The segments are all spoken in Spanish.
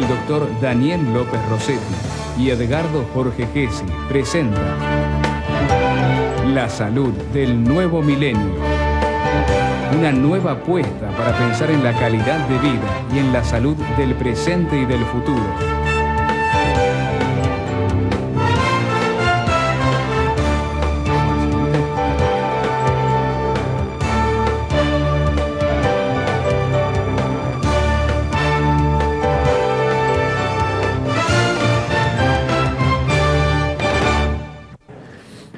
el doctor Daniel López Rossetti y Edgardo Jorge Gessi presenta La salud del nuevo milenio. Una nueva apuesta para pensar en la calidad de vida y en la salud del presente y del futuro.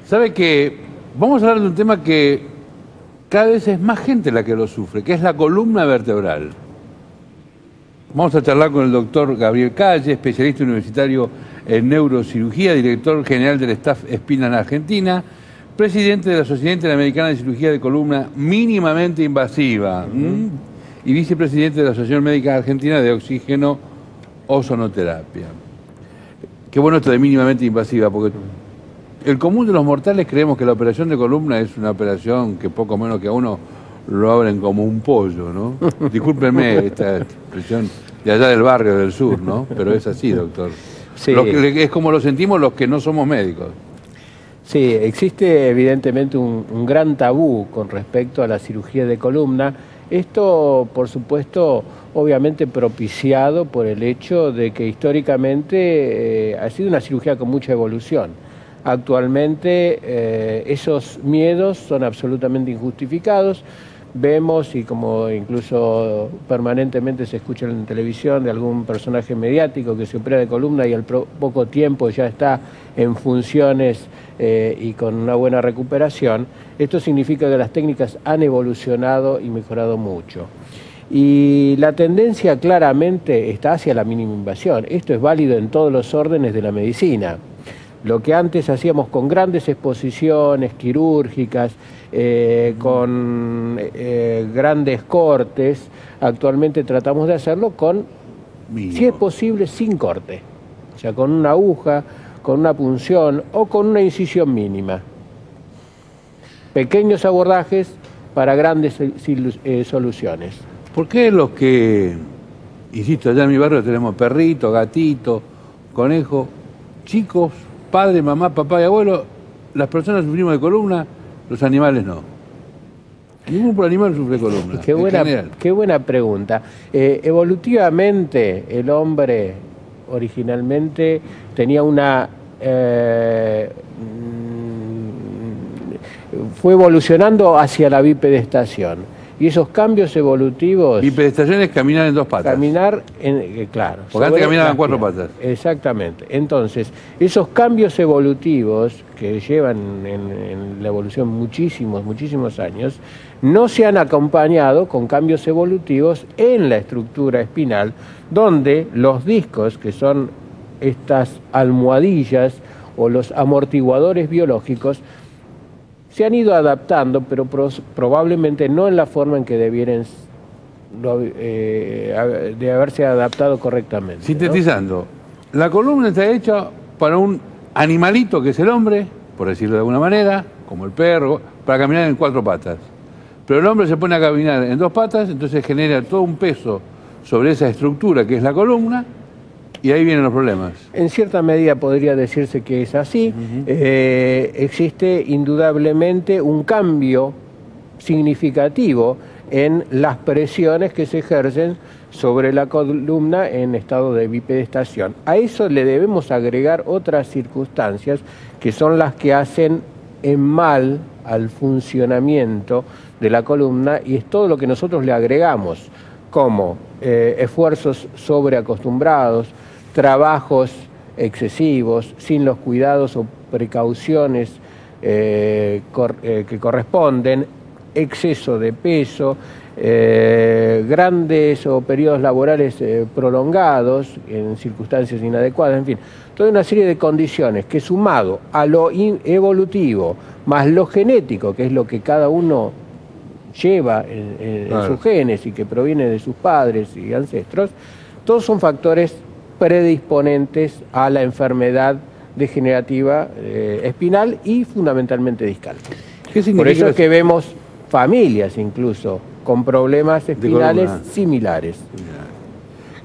Sabe que vamos a hablar de un tema que cada vez es más gente la que lo sufre, que es la columna vertebral. Vamos a charlar con el doctor Gabriel Calle, especialista universitario en neurocirugía, director general del staff Spinal Argentina, presidente de la Sociedad Interamericana de Cirugía de Columna Mínimamente Invasiva y vicepresidente de la Asociación Médica Argentina de Oxígeno Ozonoterapia. Qué bueno esto de mínimamente invasiva, porque el común de los mortales creemos que la operación de columna es una operación que poco menos que a uno lo abren como un pollo, ¿no? Discúlpenme esta expresión de allá del barrio del sur, ¿no? Pero es así, doctor. Sí. Es como lo sentimos los que no somos médicos. Sí, existe evidentemente un gran tabú con respecto a la cirugía de columna. Esto, por supuesto, obviamente propiciado por el hecho de que históricamente ha sido una cirugía con mucha evolución. Actualmente esos miedos son absolutamente injustificados. Vemos, y como incluso permanentemente se escucha en televisión de algún personaje mediático que se opera de columna y al poco tiempo ya está en funciones y con una buena recuperación, esto significa que las técnicas han evolucionado y mejorado mucho. Y la tendencia claramente está hacia la mínima invasión. Esto es válido en todos los órdenes de la medicina. Lo que antes hacíamos con grandes exposiciones quirúrgicas, con grandes cortes, actualmente tratamos de hacerlo con, si es posible, sin corte. O sea, con una aguja, con una punción o con una incisión mínima. Pequeños abordajes para grandes soluciones. ¿Por qué los que, insisto, allá en mi barrio tenemos perrito, gatito, conejo, chicos, padre, mamá, papá y abuelo, las personas sufrimos de columna, los animales no? Ningún animal sufre columna. Qué buena pregunta. Evolutivamente, el hombre originalmente tenía una... fue evolucionando hacia la bipedestación. Y esos cambios evolutivos... Bipedestación es caminar en dos patas. Caminar, claro. Porque antes caminaban en cuatro patas. Exactamente. Entonces, esos cambios evolutivos que llevan en la evolución muchísimos años, no se han acompañado con cambios evolutivos en la estructura espinal, donde los discos, que son estas almohadillas o los amortiguadores biológicos, se han ido adaptando, pero probablemente no en la forma en que debieran de haberse adaptado correctamente. Sintetizando, ¿no? La columna está hecha para un animalito que es el hombre, por decirlo de alguna manera, como el perro, para caminar en cuatro patas. Pero el hombre se pone a caminar en dos patas, entonces genera todo un peso sobre esa estructura que es la columna, y ahí vienen los problemas. En cierta medida podría decirse que es así. Existe indudablemente un cambio significativo en las presiones que se ejercen sobre la columna en estado de bipedestación. A eso le debemos agregar otras circunstancias que son las que hacen en mal al funcionamiento de la columna, y es todo lo que nosotros le agregamos, como esfuerzos sobreacostumbrados, trabajos excesivos, sin los cuidados o precauciones que corresponden, exceso de peso, grandes o periodos laborales prolongados en circunstancias inadecuadas, en fin, toda una serie de condiciones que, sumado a lo evolutivo más lo genético, que es lo que cada uno lleva en sus genes y que proviene de sus padres y ancestros, todos son factores predisponentes a la enfermedad degenerativa espinal y fundamentalmente discal. ¿Qué significa? Por eso es que vemos familias incluso con problemas espinales similares.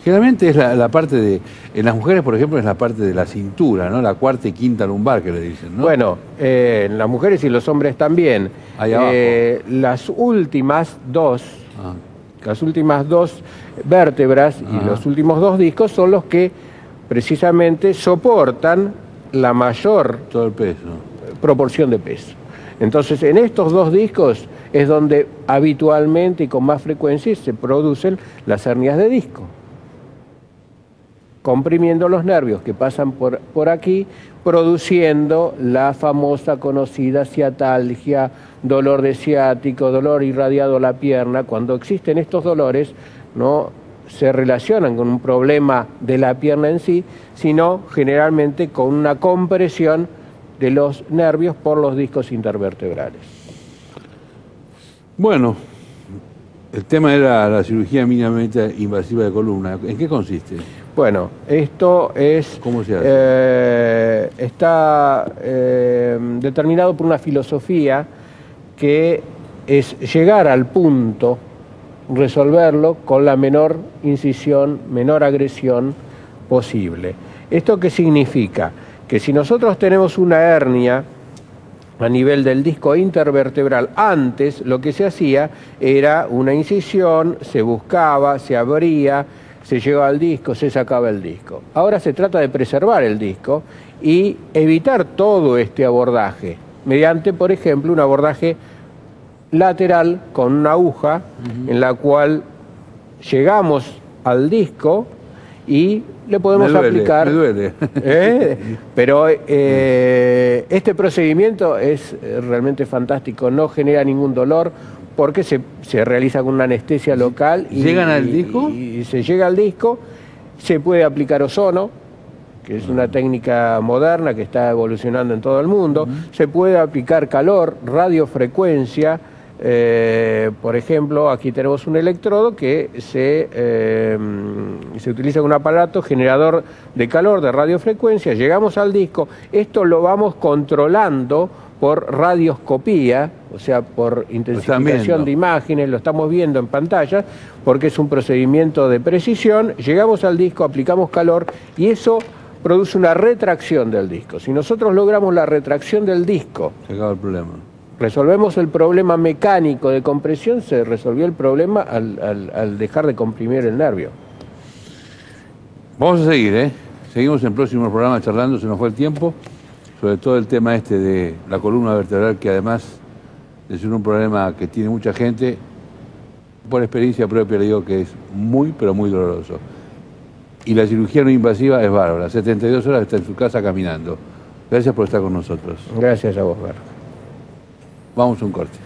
Generalmente es la parte de, en las mujeres, por ejemplo, es la parte de la cintura, ¿no? La cuarta y quinta lumbar que le dicen, ¿no? Bueno, en las mujeres y los hombres también. Ahí abajo. Las últimas dos vértebras y los últimos dos discos son los que precisamente soportan la mayor Todo el peso. proporción de peso. Entonces, en estos dos discos es donde habitualmente y con más frecuencia se producen las hernias de disco, comprimiendo los nervios que pasan por aquí, produciendo la famosa conocida ciatalgia, dolor de ciático, dolor irradiado a la pierna. Cuando existen estos dolores, no se relacionan con un problema de la pierna en sí, sino generalmente con una compresión de los nervios por los discos intervertebrales. Bueno, el tema era la cirugía mínimamente invasiva de columna. ¿En qué consiste? Bueno, esto es... ¿Cómo se hace? Está determinado por una filosofía que es llegar al punto, resolverlo con la menor incisión, menor agresión posible. ¿Esto qué significa? Que si nosotros tenemos una hernia a nivel del disco intervertebral, antes lo que se hacía era una incisión, se buscaba, se abría, se llegaba al disco, se sacaba el disco. Ahora se trata de preservar el disco y evitar todo este abordaje, mediante, por ejemplo, un abordaje lateral con una aguja en la cual llegamos al disco y le podemos aplicar... Me duele. Pero este procedimiento es realmente fantástico, no genera ningún dolor porque se realiza con una anestesia local. ¿Llegan al disco? Y se llega al disco, se puede aplicar ozono, que es una técnica moderna que está evolucionando en todo el mundo. Se puede aplicar calor, radiofrecuencia. Por ejemplo, aquí tenemos un electrodo que se utiliza un aparato generador de calor de radiofrecuencia. Llegamos al disco, esto lo vamos controlando por radioscopía, o sea, por intensificación de imágenes, lo estamos viendo en pantalla, porque es un procedimiento de precisión. Llegamos al disco, aplicamos calor y eso produce una retracción del disco. Si nosotros logramos la retracción del disco, se acaba el problema. Resolvemos el problema mecánico de compresión, se resolvió el problema al dejar de comprimir el nervio. Vamos a seguir, ¿eh? Seguimos en el próximo programa charlando, se nos fue el tiempo, sobre todo el tema este de la columna vertebral, que además de ser un problema que tiene mucha gente, por experiencia propia le digo que es muy, pero muy doloroso. Y la cirugía no invasiva es bárbara, 72 horas está en su casa caminando. Gracias por estar con nosotros. Gracias a vos, Berto. Vamos a un corte.